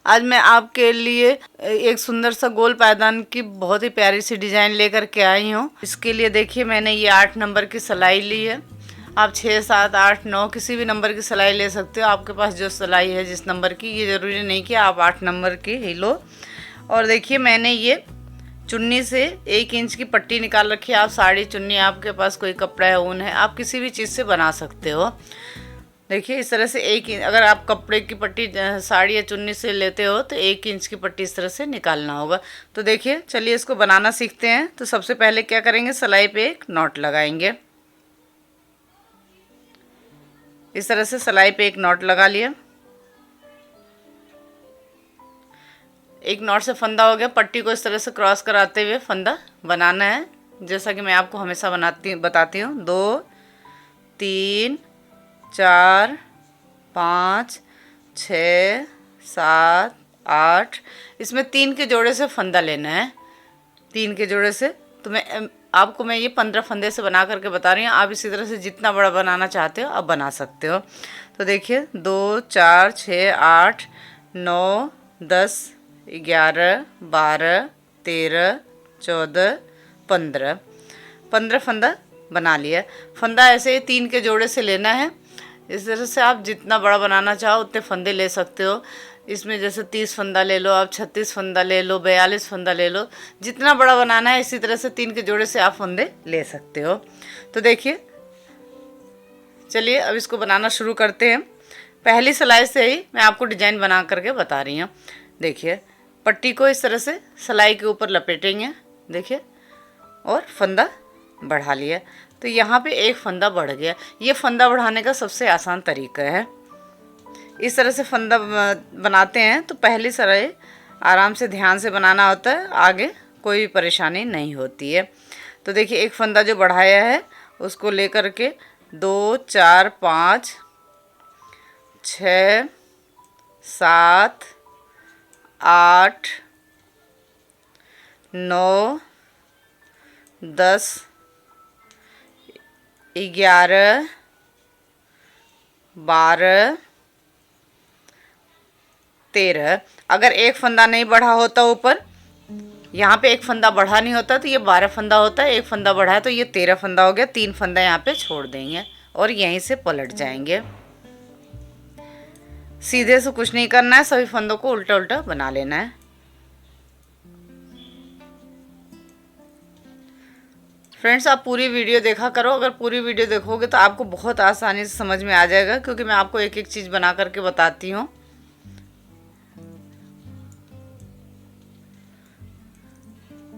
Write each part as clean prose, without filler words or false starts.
आज मैं आपके लिए एक सुंदर सा गोल पायदान की बहुत ही प्यारी सी डिज़ाइन लेकर के आई हूँ। इसके लिए देखिए मैंने ये 8 नंबर की सिलाई ली है। आप 6, 7, 8, 9 किसी भी नंबर की सिलाई ले सकते हो, आपके पास जो सिलाई है जिस नंबर की, ये ज़रूरी नहीं कि आप 8 नंबर की ही लो। और देखिए मैंने ये चुन्नी से 1 इंच की पट्टी निकाल रखी है। आप साड़ी, चुन्नी, आपके पास कोई कपड़ा है, ऊन है, आप किसी भी चीज़ से बना सकते हो। देखिए इस तरह से 1 इंच, अगर आप कपड़े की पट्टी साड़ी या चुन्नी से लेते हो तो 1 इंच की पट्टी इस तरह से निकालना होगा। तो देखिए चलिए इसको बनाना सीखते हैं। तो सबसे पहले क्या करेंगे, सिलाई पे एक नॉट लगाएंगे। इस तरह से सिलाई पे एक नॉट लगा लिया। एक नॉट से फंदा हो गया। पट्टी को इस तरह से क्रॉस कराते हुए फंदा बनाना है, जैसा कि मैं आपको हमेशा बताती हूँ। 2, 3, 4, 5, 6, 7, 8, इसमें 3 के जोड़े से फंदा लेना है। 3 के जोड़े से तो मैं ये 15 फंदे से बना करके बता रही हूँ। आप इसी तरह से जितना बड़ा बनाना चाहते हो आप बना सकते हो। तो देखिए 2, 4, 6, 8, 9, 10, 11, 12, 13, 14, 15 फंदा बना लिया। फंदा ऐसे ही 3 के जोड़े से लेना है। इस तरह से आप जितना बड़ा बनाना चाहो उतने फंदे ले सकते हो। इसमें जैसे 30 फंदा ले लो, आप 36 फंदा ले लो, 42 फंदा ले लो, जितना बड़ा बनाना है इसी तरह से 3 के जोड़े से आप फंदे ले सकते हो। तो देखिए चलिए अब इसको बनाना शुरू करते हैं। पहली सिलाई से ही मैं आपको डिजाइन बना करके बता रही हूँ। देखिए पट्टी को इस तरह से सिलाई के ऊपर लपेटेंगे, देखिए, और फंदा बढ़ा लिया। तो यहाँ पे एक फंदा बढ़ गया। ये फंदा बढ़ाने का सबसे आसान तरीका है। इस तरह से फंदा बनाते हैं तो पहली सिलाई आराम से ध्यान से बनाना होता है, आगे कोई भी परेशानी नहीं होती है। तो देखिए एक फंदा जो बढ़ाया है उसको लेकर के 2, 4, 5, 6, 7, 8, 9, 10, 11, 12, 13। अगर एक फंदा नहीं बढ़ा होता ऊपर, यहाँ पे एक फंदा बढ़ा नहीं होता तो ये 12 फंदा होता है। एक फंदा बढ़ा है तो ये 13 फंदा हो गया। 3 फंदा यहाँ पे छोड़ देंगे और यहीं से पलट जाएंगे। सीधे से कुछ नहीं करना है, सभी फंदों को उल्टा उल्टा बना लेना है। फ्रेंड्स आप पूरी वीडियो देखा करो। अगर पूरी वीडियो देखोगे तो आपको बहुत आसानी से समझ में आ जाएगा, क्योंकि मैं आपको एक एक चीज़ बना करके बताती हूँ।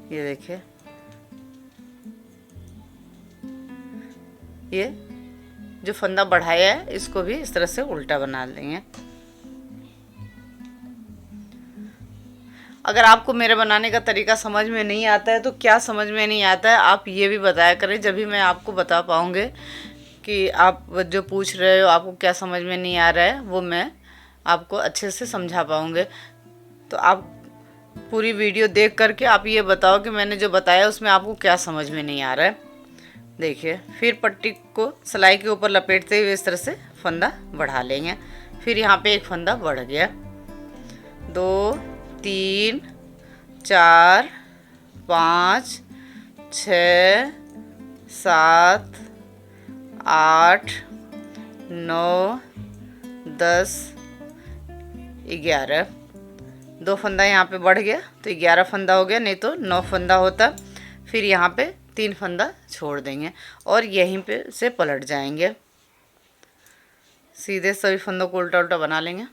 ये देखिए, ये जो फंदा बढ़ाया है इसको भी इस तरह से उल्टा बना देंगे। अगर आपको मेरे बनाने का तरीका समझ में नहीं आता है तो क्या समझ में नहीं आता है आप ये भी बताया करें, जब भी मैं आपको बता पाऊँगी कि आप जो पूछ रहे हो आपको क्या समझ में नहीं आ रहा है, वो मैं आपको अच्छे से समझा पाऊँगी। तो आप पूरी वीडियो देख करके आप ये बताओ कि मैंने जो बताया उसमें आपको क्या समझ में नहीं आ रहा है। देखिए फिर पट्टी को सिलाई के ऊपर लपेटते हुए इस तरह से फंदा बढ़ा लेंगे। फिर यहाँ पे एक फंदा बढ़ गया। 2, 3, 4, 5, 6, 7, 8, 9, 10, 11। 2 फंदा यहाँ पे बढ़ गया तो 11 फंदा हो गया, नहीं तो 9 फंदा होता। फिर यहाँ पे 3 फंदा छोड़ देंगे और यहीं पे से पलट जाएंगे। सीधे सभी फंदों को उल्टा उल्टा बना लेंगे।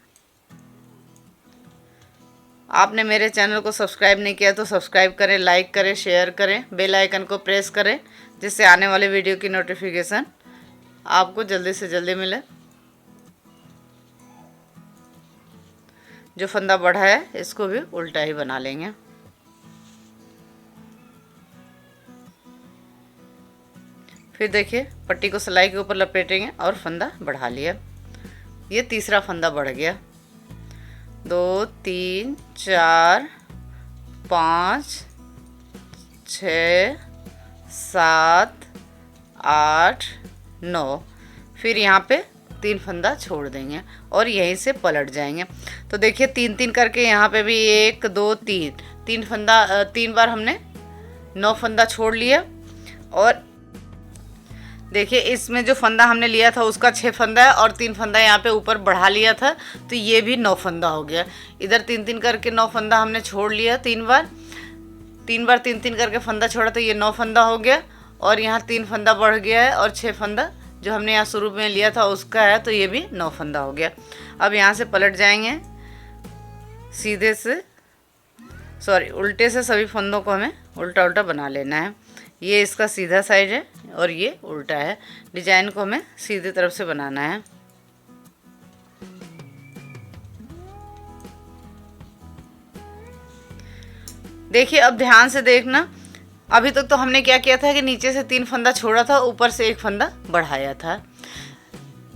आपने मेरे चैनल को सब्सक्राइब नहीं किया तो सब्सक्राइब करें, लाइक करें, शेयर करें, बेल आइकन को प्रेस करें, जिससे आने वाले वीडियो की नोटिफिकेशन आपको जल्दी से जल्दी मिले। जो फंदा बढ़ा है इसको भी उल्टा ही बना लेंगे। फिर देखिए पट्टी को सिलाई के ऊपर लपेटेंगे और फंदा बढ़ा लिया। ये तीसरा फंदा बढ़ गया। 2, 3, 4, 5, 6, 7, 8, 9। फिर यहाँ पे 3 फंदा छोड़ देंगे और यहीं से पलट जाएंगे। तो देखिए 3-3 करके यहाँ पे भी 1 2 3 फंदा 3 बार हमने 9 फंदा छोड़ लिया। और देखिए इसमें जो फंदा हमने लिया था उसका 6 फंदा है और 3 फंदा यहाँ पे ऊपर बढ़ा लिया था, तो ये भी 9 फंदा हो गया। इधर 3-3 करके 9 फंदा हमने छोड़ लिया, 3 बार 3-3 करके फंदा छोड़ा, तो ये 9 फंदा हो गया। और यहाँ 3 फंदा बढ़ गया है और 6 फंदा जो हमने यहाँ शुरू में लिया था उसका है, तो ये भी 9 फंदा हो गया। अब यहाँ से पलट जाएंगे सीधे से, सॉरी उल्टे से सभी फंदों को हमें उल्टा उल्टा बना लेना है। ये इसका सीधा साइड है और ये उल्टा है। डिजाइन को हमें सीधे तरफ से बनाना है। देखिए अब ध्यान से देखना, अभी तक तो हमने क्या किया था कि नीचे से 3 फंदा छोड़ा था, ऊपर से 1 फंदा बढ़ाया था।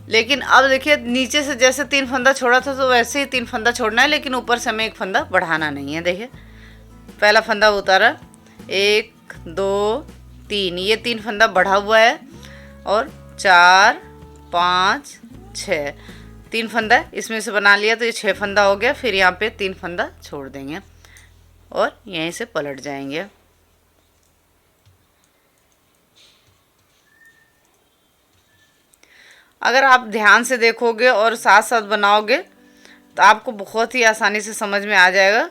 लेकिन अब देखिए नीचे से जैसे 3 फंदा छोड़ा था तो वैसे ही 3 फंदा छोड़ना है, लेकिन ऊपर से हमें 1 फंदा बढ़ाना नहीं है। देखिए पहला फंदा उतारा, 1 2 3, ये 3 फंदा बढ़ा हुआ है और 4 5 6, 3 फंदा इसमें से बना लिया, तो ये 6 फंदा हो गया। फिर यहाँ पे 3 फंदा छोड़ देंगे और यहीं से पलट जाएंगे। अगर आप ध्यान से देखोगे और साथ साथ बनाओगे तो आपको बहुत ही आसानी से समझ में आ जाएगा।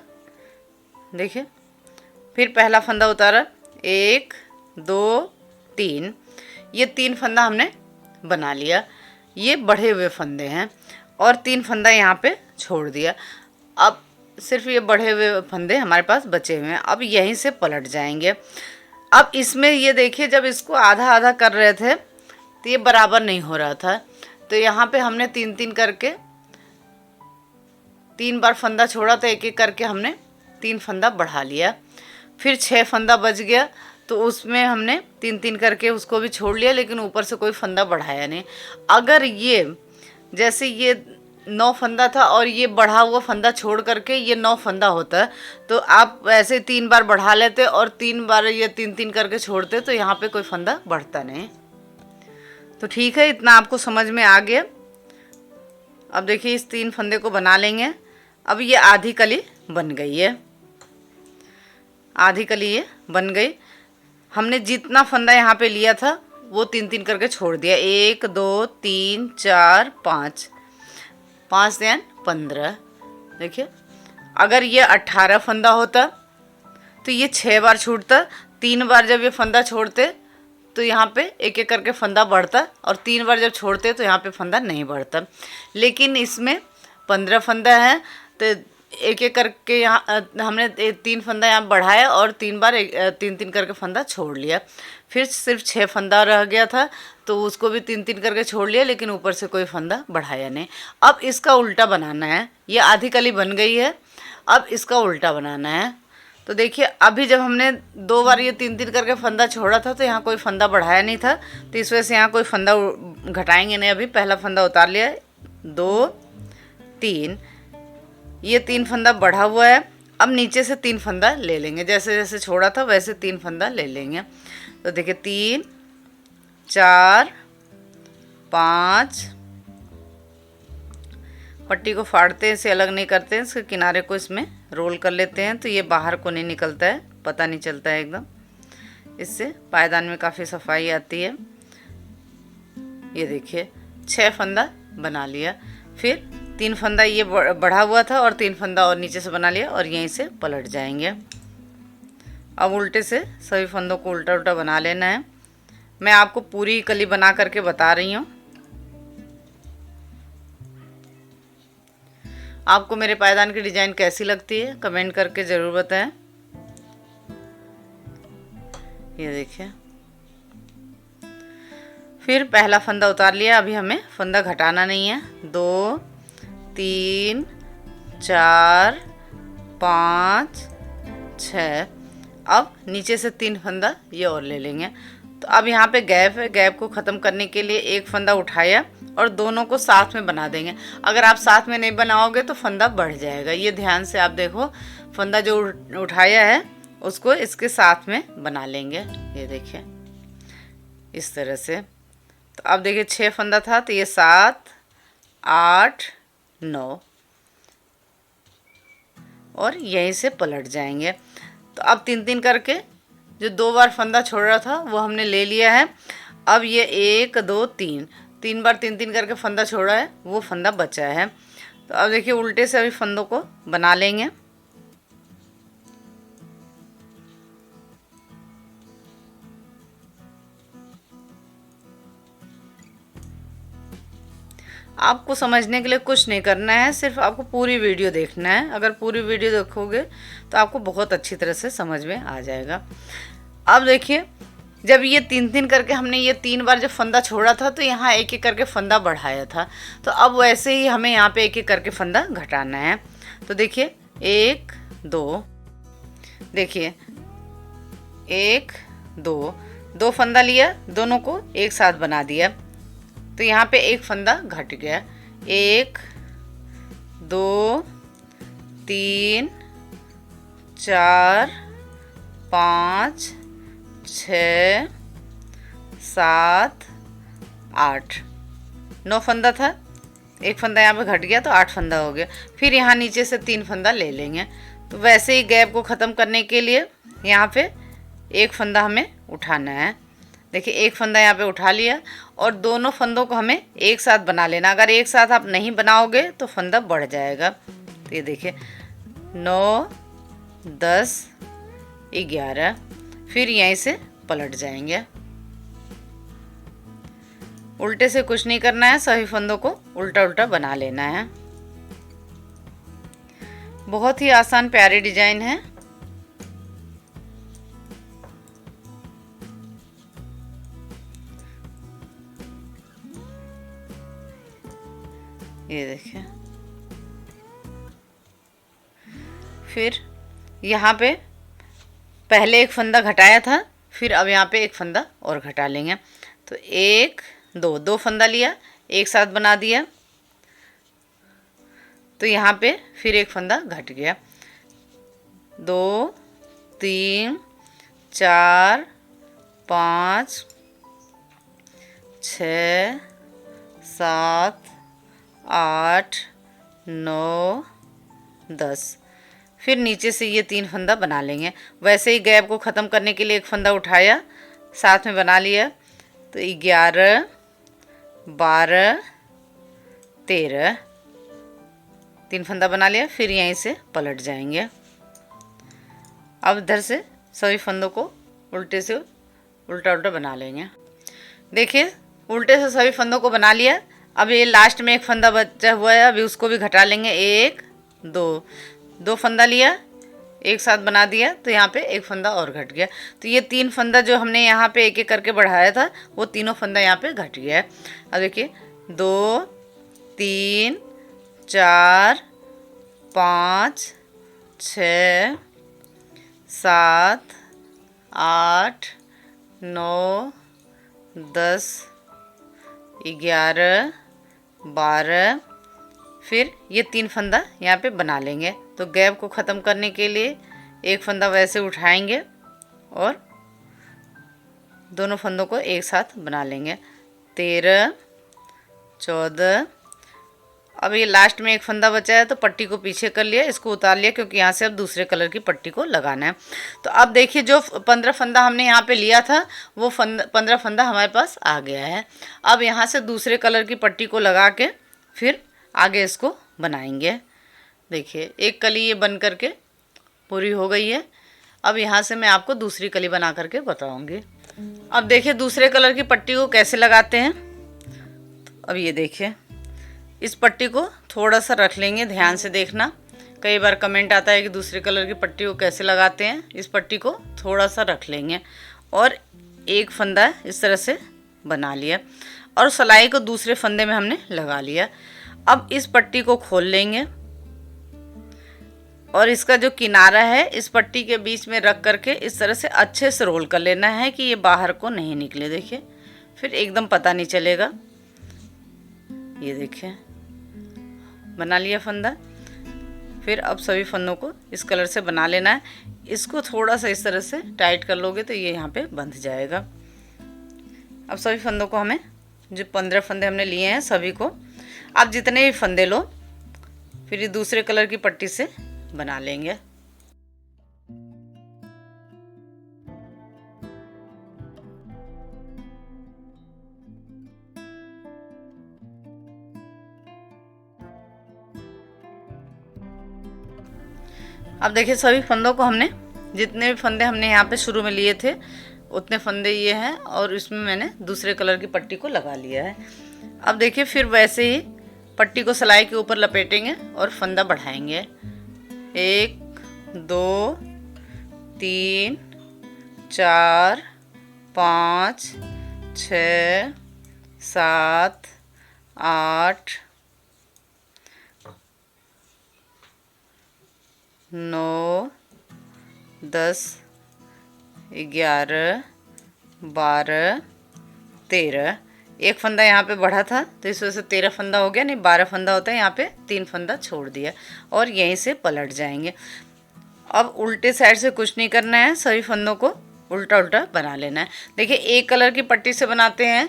देखिए फिर पहला फंदा उतारा, 1 2 3, ये 3 फंदा हमने बना लिया, ये बढ़े हुए फंदे हैं और 3 फंदा यहाँ पे छोड़ दिया। अब सिर्फ ये बढ़े हुए फंदे हमारे पास बचे हुए हैं। अब यहीं से पलट जाएंगे। अब इसमें ये देखिए जब इसको आधा आधा कर रहे थे तो ये बराबर नहीं हो रहा था, तो यहाँ पे हमने 3-3 करके 3 बार फंदा छोड़ा, तो एक एक करके हमने 3 फंदा बढ़ा लिया। फिर 6 फंदा बच गया, तो उसमें हमने 3-3 करके उसको भी छोड़ लिया, लेकिन ऊपर से कोई फंदा बढ़ाया नहीं। अगर ये जैसे ये 9 फंदा था और ये बढ़ा हुआ फंदा छोड़ करके ये 9 फंदा होता, तो आप ऐसे 3 बार बढ़ा लेते और 3 बार ये 3-3 करके छोड़ते, तो यहाँ पे कोई फंदा बढ़ता नहीं। तो ठीक है, इतना आपको समझ में आ गया। अब देखिए इस 3 फंदे को बना लेंगे। अब ये आधी कली बन गई है, आधी कली ये बन गई। हमने जितना फंदा यहाँ पे लिया था वो 3-3 करके छोड़ दिया, 1 2 3 4 5, 5 यानी 15। देखिए अगर ये 18 फंदा होता तो ये 6 बार छूटता, 3 बार जब ये फंदा छोड़ते तो यहाँ पे एक एक करके फंदा बढ़ता, और 3 बार जब छोड़ते तो यहाँ पे फंदा नहीं बढ़ता। लेकिन इसमें 15 फंदा है, तो एक एक करके यहाँ हमने 3 फंदा यहाँ बढ़ाया और 3 बार 3-3 करके फंदा छोड़ लिया। फिर सिर्फ 6 फंदा रह गया था, तो उसको भी 3-3 करके छोड़ लिया, लेकिन ऊपर से कोई फंदा बढ़ाया नहीं। अब इसका उल्टा बनाना है। ये आधी कली बन गई है, अब इसका उल्टा बनाना है। तो देखिए अभी जब हमने 2 बार ये 3-3 करके फंदा छोड़ा था तो यहाँ कोई फंदा बढ़ाया नहीं था, तो इस वजह से यहाँ कोई फंदा घटाएंगे नहीं। अभी पहला फंदा उतार लिया, 2 3, ये 3 फंदा बढ़ा हुआ है। अब नीचे से 3 फंदा ले लेंगे, जैसे जैसे छोड़ा था वैसे 3 फंदा ले लेंगे। तो देखिए 3 4 5, पट्टी को फाड़ते हैं, इसे अलग नहीं करते हैं, इसके किनारे को इसमें रोल कर लेते हैं, तो ये बाहर को नहीं निकलता है, पता नहीं चलता है एकदम। इससे पायदान में काफ़ी सफाई आती है। ये देखिए 6 फंदा बना लिया, फिर 3 फंदा ये बढ़ा हुआ था और 3 फंदा और नीचे से बना लिया और यहीं से पलट जाएंगे। अब उल्टे से सभी फंदों को उल्टा उल्टा बना लेना है। मैं आपको पूरी कली बना करके बता रही हूँ। आपको मेरे पायदान की डिज़ाइन कैसी लगती है कमेंट करके ज़रूर बताएं। ये देखिए फिर पहला फंदा उतार लिया, अभी हमें फंदा घटाना नहीं है। 2 3 4 5 6, अब नीचे से 3 फंदा ये और ले लेंगे। तो अब यहाँ पे गैप है, गैप को ख़त्म करने के लिए एक फंदा उठाया और दोनों को साथ में बना देंगे। अगर आप साथ में नहीं बनाओगे तो फंदा बढ़ जाएगा। ये ध्यान से आप देखो, फंदा जो उठाया है उसको इसके साथ में बना लेंगे। ये देखिए इस तरह से। तो अब देखिए 6 फंदा था, तो ये 7 8, 9 और यहीं से पलट जाएंगे। तो अब 3-3 करके जो 2 बार फंदा छोड़ रहा था वो हमने ले लिया है। अब ये 1, 2, 3 बार 3-3 करके फंदा छोड़ा है, वो फंदा बचा है। तो अब देखिए उल्टे से अभी फंदों को बना लेंगे। आपको समझने के लिए कुछ नहीं करना है, सिर्फ आपको पूरी वीडियो देखना है। अगर पूरी वीडियो देखोगे तो आपको बहुत अच्छी तरह से समझ में आ जाएगा। अब देखिए जब ये 3-3 करके हमने ये 3 बार जब फंदा छोड़ा था तो यहाँ एक एक करके फंदा बढ़ाया था। तो अब वैसे ही हमें यहाँ पे एक एक करके फंदा घटाना है। तो देखिए 1, 2, देखिए 1, 2 फंदा लिया, दोनों को एक साथ बना दिया। तो यहाँ पे एक फंदा घट गया। 1, 2, 3, 4, 5, 6, 7, 8, 9 फंदा था। एक फंदा यहाँ पे घट गया तो 8 फंदा हो गया। फिर यहाँ नीचे से 3 फंदा ले लेंगे। तो वैसे ही गैप को ख़त्म करने के लिए यहाँ पे एक फंदा हमें उठाना है। देखिए एक फंदा यहाँ पे उठा लिया और दोनों फंदों को हमें एक साथ बना लेना। अगर एक साथ आप नहीं बनाओगे तो फंदा बढ़ जाएगा। तो ये देखिए 9, 10, 11, फिर यहीं से पलट जाएंगे। उल्टे से कुछ नहीं करना है, सभी फंदों को उल्टा उल्टा बना लेना है। बहुत ही आसान प्यारी डिजाइन है। ये देखिए फिर यहाँ पे पहले एक फंदा घटाया था, फिर अब यहाँ पे एक फंदा और घटा लेंगे। तो 1, 2 फंदा लिया, एक साथ बना दिया। तो यहाँ पे फिर एक फंदा घट गया। 2, 3, 4, 5, 6, 7, 8, 9, 10, फिर नीचे से ये 3 फंदा बना लेंगे। वैसे ही गैप को ख़त्म करने के लिए एक फंदा उठाया, साथ में बना लिया। तो 11, 12, 13, 3 फंदा बना लिया। फिर यहीं से पलट जाएंगे। अब इधर से सभी फंदों को उल्टे से उल्टा उल्टा बना लेंगे। देखिए उल्टे से सभी फंदों को बना लिया। अब ये लास्ट में एक फंदा बचा हुआ है, अभी उसको भी घटा लेंगे। 1, 2 फंदा लिया, एक साथ बना दिया। तो यहाँ पे एक फंदा और घट गया। तो ये 3 फंदा जो हमने यहाँ पे एक एक करके बढ़ाया था वो तीनों फंदा यहाँ पे घट गया है। अब देखिए 2, 3, 4, 5, 6, 7, 8, 9, 10, 11, 12, फिर ये 3 फंदा यहाँ पे बना लेंगे। तो गैप को ख़त्म करने के लिए एक फंदा वैसे उठाएंगे और दोनों फंदों को एक साथ बना लेंगे। 13, 14, अब ये लास्ट में एक फंदा बचा है तो पट्टी को पीछे कर लिया, इसको उतार लिया क्योंकि यहाँ से अब दूसरे कलर की पट्टी को लगाना है। तो अब देखिए जो 15 फंदा हमने यहाँ पे लिया था वो 15 फंदा हमारे पास आ गया है। अब यहाँ से दूसरे कलर की पट्टी को लगा के फिर आगे इसको बनाएंगे। देखिए एक कली ये बन करके पूरी हो गई है। अब यहाँ से मैं आपको दूसरी कली बना करके बताऊँगी। अब देखिए दूसरे कलर की पट्टी को कैसे लगाते हैं। अब ये देखिए इस पट्टी को थोड़ा सा रख लेंगे, ध्यान से देखना। कई बार कमेंट आता है कि दूसरे कलर की पट्टी को कैसे लगाते हैं। इस पट्टी को थोड़ा सा रख लेंगे और एक फंदा इस तरह से बना लिया और सिलाई को दूसरे फंदे में हमने लगा लिया। अब इस पट्टी को खोल लेंगे और इसका जो किनारा है इस पट्टी के बीच में रख करके इस तरह से अच्छे से रोल कर लेना है कि ये बाहर को नहीं निकले। देखिए फिर एकदम पता नहीं चलेगा। ये देखिए बना लिया फंदा। फिर अब सभी फंदों को इस कलर से बना लेना है। इसको थोड़ा सा इस तरह से टाइट कर लोगे तो ये यहाँ पे बंध जाएगा। अब सभी फंदों को हमें जो 15 फंदे हमने लिए हैं सभी को आप जितने भी फंदे लो फिर ये दूसरे कलर की पट्टी से बना लेंगे। अब देखिए सभी फंदों को हमने, जितने भी फंदे हमने यहाँ पे शुरू में लिए थे उतने फंदे ये हैं और इसमें मैंने दूसरे कलर की पट्टी को लगा लिया है। अब देखिए फिर वैसे ही पट्टी को सिलाई के ऊपर लपेटेंगे और फंदा बढ़ाएंगे। 1 2 3 4 5 6 7 8 9 10 11 12 13। एक फंदा यहाँ पे बढ़ा था तो इस वजह से 13 फंदा हो गया, नहीं 12 फंदा होता है। यहाँ पे 3 फंदा छोड़ दिया और यहीं से पलट जाएंगे। अब उल्टे साइड से कुछ नहीं करना है, सभी फंदों को उल्टा उल्टा बना लेना है। देखिए एक कलर की पट्टी से बनाते हैं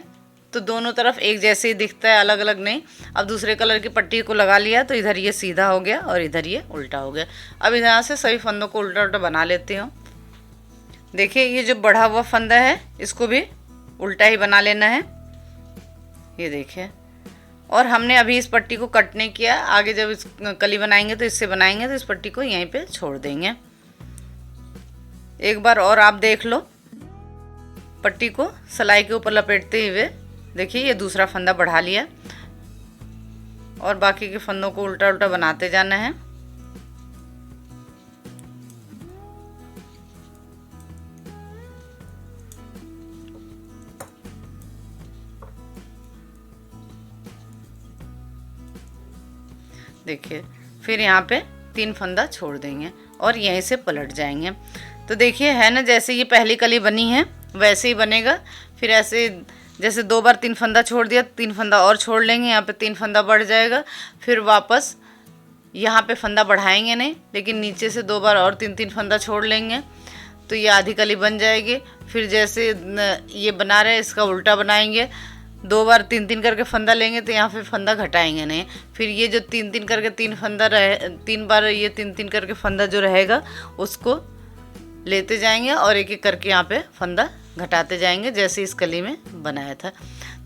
तो दोनों तरफ एक जैसे ही दिखता है, अलग अलग नहीं। अब दूसरे कलर की पट्टी को लगा लिया तो इधर ये सीधा हो गया और इधर ये उल्टा हो गया। अब यहाँ से सभी फंदों को उल्टा उल्टा बना लेती हूँ। देखिए ये जो बढ़ा हुआ फंदा है इसको भी उल्टा ही बना लेना है, ये देखिए। और हमने अभी इस पट्टी को कट नहीं किया, आगे जब इस कली बनाएंगे तो इससे बनाएंगे तो इस पट्टी को यहीं पे छोड़ देंगे। एक बार और आप देख लो, पट्टी को सिलाई के ऊपर लपेटते हुए देखिए ये दूसरा फंदा बढ़ा लिया और बाकी के फंदों को उल्टा उल्टा बनाते जाना है। देखिए फिर यहाँ पे 3 फंदा छोड़ देंगे और यहीं से पलट जाएंगे। तो देखिए है ना, जैसे ये पहली कली बनी है वैसे ही बनेगा। फिर ऐसे जैसे 2 बार 3 फंदा छोड़ दिया, 3 फंदा और छोड़ लेंगे, यहाँ पे 3 फंदा बढ़ जाएगा। फिर वापस यहाँ पे फंदा बढ़ाएंगे नहीं, लेकिन नीचे से 2 बार और 3-3 फंदा छोड़ लेंगे तो ये आधी कली बन जाएगी। फिर जैसे ये बना रहे इसका उल्टा बनाएंगे, 2 बार 3-3 करके फंदा लेंगे तो यहाँ पे फंदा घटाएंगे नहीं। फिर ये जो 3-3 करके 3 फंदा रहे, 3 बार ये 3-3 करके फंदा जो रहेगा उसको लेते जाएंगे और एक एक करके यहाँ पे फंदा घटाते जाएंगे जैसे इस कली में बनाया था।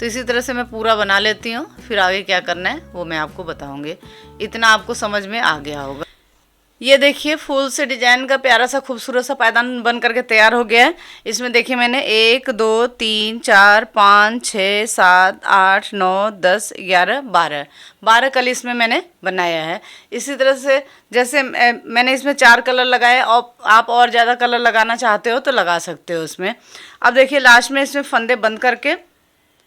तो इसी तरह से मैं पूरा बना लेती हूँ, फिर आगे क्या करना है वो मैं आपको बताऊँगी। इतना आपको समझ में आ गया होगा। ये देखिए फूल से डिजाइन का प्यारा सा खूबसूरत सा पायदान बन करके तैयार हो गया है। इसमें देखिए मैंने 1 2 3 4 5 6 7 8 9 10 11 12 कली इसमें मैंने बनाया है। इसी तरह से जैसे मैंने इसमें 4 कलर लगाए और आप और ज़्यादा कलर लगाना चाहते हो तो लगा सकते हो उसमें। अब देखिए लास्ट में इसमें फंदे बंद करके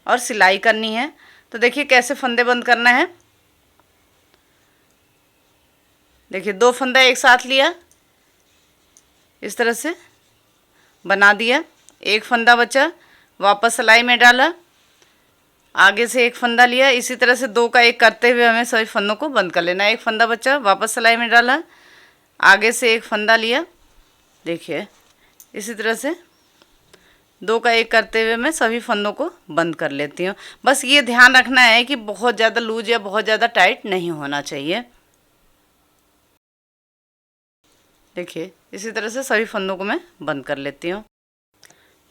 और सिलाई करनी है। तो देखिए कैसे फंदे बंद करना है। देखिए 2 फंदा एक साथ लिया, इस तरह से बना दिया, 1 फंदा बचा, वापस सिलाई में डाला, आगे से 1 फंदा लिया। इसी तरह से 2 का 1 करते हुए हमें सभी फंदों को बंद कर लेना है। 1 फंदा बचा, वापस सिलाई में डाला, आगे से 1 फंदा लिया। देखिए इसी तरह से 2 का 1 करते हुए मैं सभी फंदों को बंद कर लेती हूँ। बस ये ध्यान रखना है कि बहुत ज़्यादा लूज या बहुत ज़्यादा टाइट नहीं होना चाहिए। देखिए इसी तरह से सभी फंदों को मैं बंद कर लेती हूँ।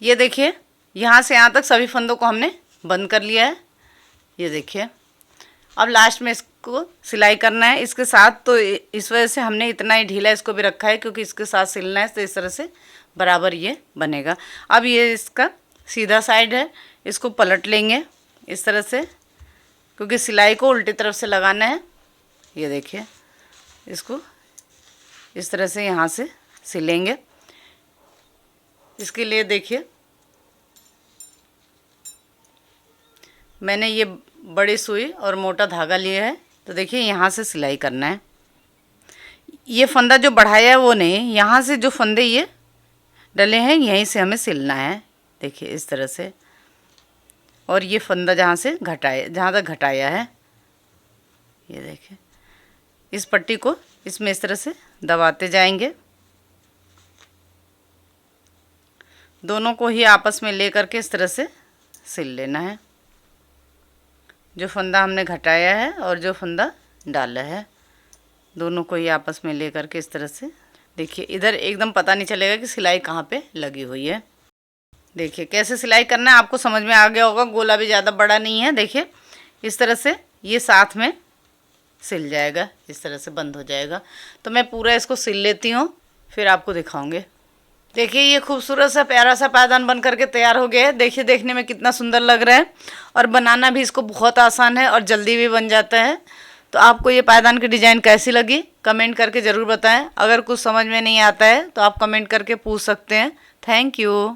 ये देखिए यहाँ से यहाँ तक सभी फंदों को हमने बंद कर लिया है। ये देखिए अब लास्ट में इसको सिलाई करना है इसके साथ, तो इस वजह से हमने इतना ही ढीला इसको भी रखा है क्योंकि इसके साथ सिलना है, तो इस तरह से बराबर ये बनेगा। अब ये इसका सीधा साइड है, इसको पलट लेंगे इस तरह से क्योंकि सिलाई को उल्टी तरफ से लगाना है। ये देखिए इसको इस तरह से यहाँ से सिलेंगे। इसके लिए देखिए मैंने ये बड़ी सुई और मोटा धागा लिया है, तो देखिए यहाँ से सिलाई करना है। ये फंदा जो बढ़ाया है वो नहीं, यहाँ से जो फंदे ये डले हैं यहीं से हमें सिलना है। देखिए इस तरह से, और ये फंदा जहाँ से घटाया, जहाँ तक घटाया है, ये देखिए इस पट्टी को इसमें इस तरह से दबाते जाएंगे। दोनों को ही आपस में ले करके इस तरह से सिल लेना है। जो फंदा हमने घटाया है और जो फंदा डाला है, दोनों को ही आपस में ले करके इस तरह से देखिए, इधर एकदम पता नहीं चलेगा कि सिलाई कहाँ पे लगी हुई है। देखिए कैसे सिलाई करना है आपको समझ में आ गया होगा। गोला भी ज़्यादा बड़ा नहीं है। देखिए इस तरह से ये साथ में सिल जाएगा, इस तरह से बंद हो जाएगा। तो मैं पूरा इसको सिल लेती हूँ, फिर आपको दिखाऊंगे। देखिए ये खूबसूरत सा प्यारा सा पायदान बन करके तैयार हो गया है। देखिए देखने में कितना सुंदर लग रहा है और बनाना भी इसको बहुत आसान है और जल्दी भी बन जाता है। तो आपको ये पायदान की डिज़ाइन कैसी लगी कमेंट करके ज़रूर बताएं। अगर कुछ समझ में नहीं आता है तो आप कमेंट करके पूछ सकते हैं। Thank you.